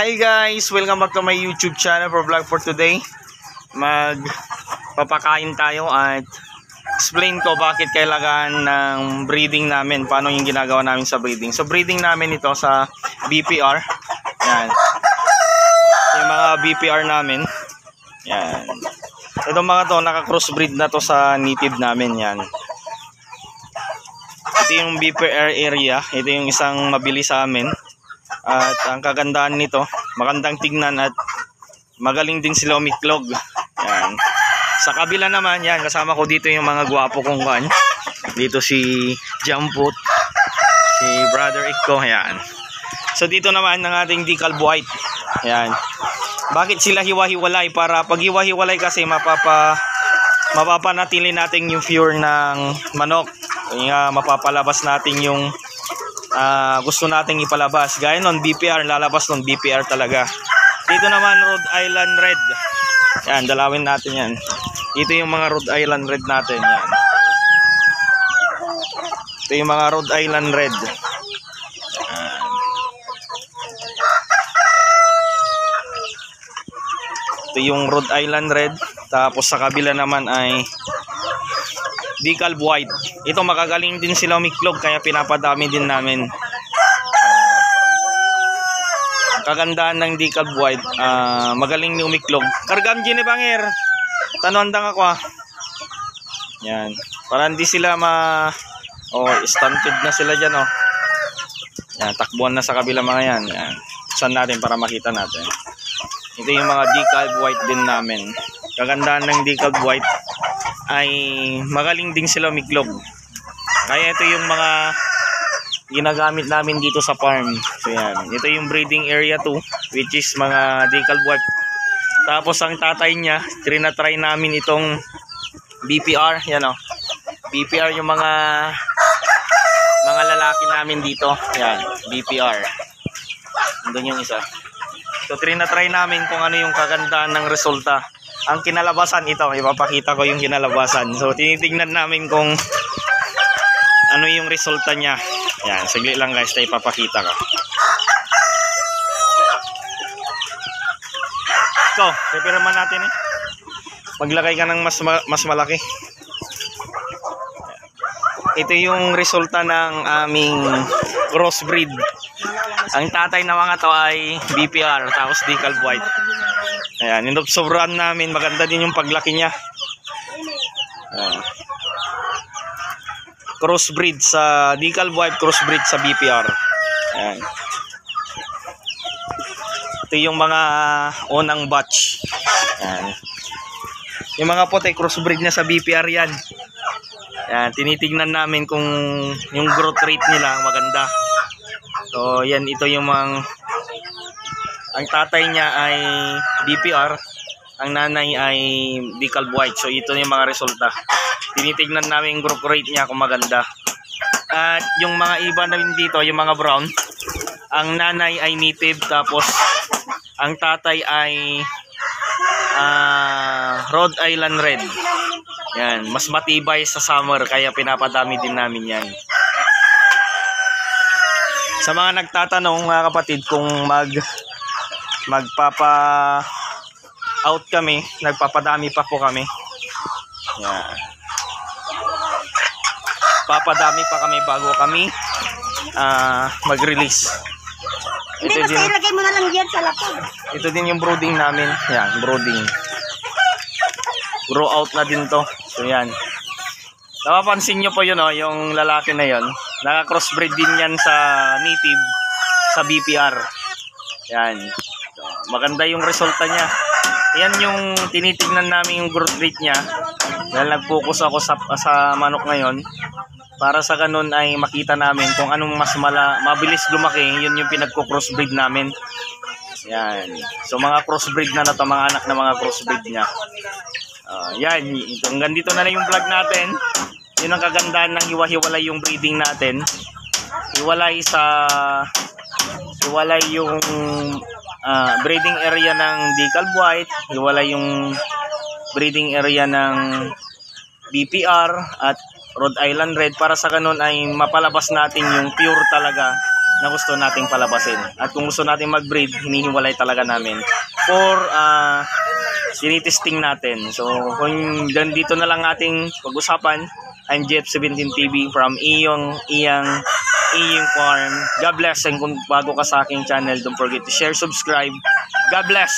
Hi guys! Welcome back to my YouTube channel for vlog for today. Magpapakain tayo at explain ko bakit kailangan ng breeding namin. Paano yung ginagawa namin sa breeding. So breeding namin ito sa BPR. Yan. Yung mga BPR namin. Yan. Itong mga to, naka-crossbreed na to sa native namin. Yan. Ito yung BPR area. Ito yung isang mabili sa amin. At ang kagandahan nito, magandang tignan at magaling din sila umiklog. Yan. Sa kabila naman, yan, kasama ko dito yung mga gwapo kong kan. Dito si Jamput, si Brother Iko, yan. So dito naman ang ating decal white. Yan. Bakit sila hiwa-hiwalay? Para pag hiwa-hiwalay kasi mapapanatili natin yung pure ng manok. Kaya mapapalabas natin yung gusto nating ipalabas. Gaya nun BPR, lalabas nun BPR talaga. Dito naman Rhode Island Red. Yan, dalawin natin yan. Dito yung mga Rhode Island Red natin. Yan. Ito yung mga Rhode Island Red. Yan. Ito yung Rhode Island Red. Tapos sa kabila naman ay decal white. Ito makagaling din sila umiklog kaya pinapadami din namin. Kagandahan ng decal white, magaling ni umiklog. Kargam Gini Banger. Tanondang ako Yan. Para hindi sila stunted na sila diyan Yan, takbuhan na sa kabila mga yan. Yan. Saan natin para makita natin. Ito yung mga decal white din namin. Kagandahan ng decal white ay magaling din sila umiklog. Kaya ito yung mga ginagamit namin dito sa farm. So yan, ito yung breeding area 2, which is mga decal white. Tapos ang tatay niya, trinatry namin itong BPR. Yan BPR yung mga lalaki namin dito. Yan, BPR. Doon yung isa. So trinatry namin kung ano yung kagandahan ng resulta. Ang kinalabasan ito, ipapakita ko yung kinalabasan. So tinitingnan namin kung ano yung resulta niya. Yan, saglit lang guys, tayo ipapakita ko. Ito, prepare naman natin maglagay ka ng mas malaki. Ito yung resulta ng aming crossbreed. Ang tatay na mga to ay BPR, tapos decal white. Ayan, inobsobran namin. Maganda din yung paglaki niya. Crossbreed sa decal white, crossbreed sa BPR. Ayan. Ito yung mga unang batch. Ayan. Yung mga puti, crossbreed niya sa BPR yan. Ayan, tinitignan namin kung yung growth rate nila maganda. So yan, ito yung ang tatay niya ay BPR, ang nanay ay decal white. So ito yung mga resulta. Tinitignan namin yung growth rate niya kung maganda. At yung mga iba na rin dito, yung mga brown, ang nanay ay native, tapos ang tatay ay Rhode Island Red. Yan, mas matibay sa summer kaya pinapadami din namin yan. Sa mga nagtatanong mga kapatid kung magpapa-out kami, nagpapadami pa po kami. Yan. Papadami pa kami bago kami mag-release. Hindi, lagay mo na lang yan sa laptop. Ito din yung brooding namin. Yan, brooding. Grow out na din to. So yan. Napapansin nyo po yun yung lalaki na yun. Naka-crossbreed din yan sa native, sa BPR. Yan. So, maganda yung resulta niya. Yan yung tinitignan namin yung growth rate niya. Dahil nag-focus ako sa manok ngayon. Para sa ganun ay makita namin kung anong mas mabilis lumaki. Yun yung pinagko-crossbreed namin. Yan. So mga crossbreed na to, mga anak na mga crossbreed niya. Yan. Hanggang dito na lang yung vlog natin. Yun ang kagandahan ng hiwa-hiwalay yung breeding natin. Hiwalay yung breeding area ng decal white. Hiwalay yung breeding area ng BPR at Rhode Island Red, para sa ganun ay mapalabas natin yung pure talaga na gusto nating palabasin. At kung gusto nating mag-breed, hinihiwalay talaga namin for tinitesting natin. So, kung dito na lang ating pag-usapan, I'm Jeff17 TV from Iyong Farm. God bless, and kung bago ka sa aking channel, don't forget to share, subscribe. God bless!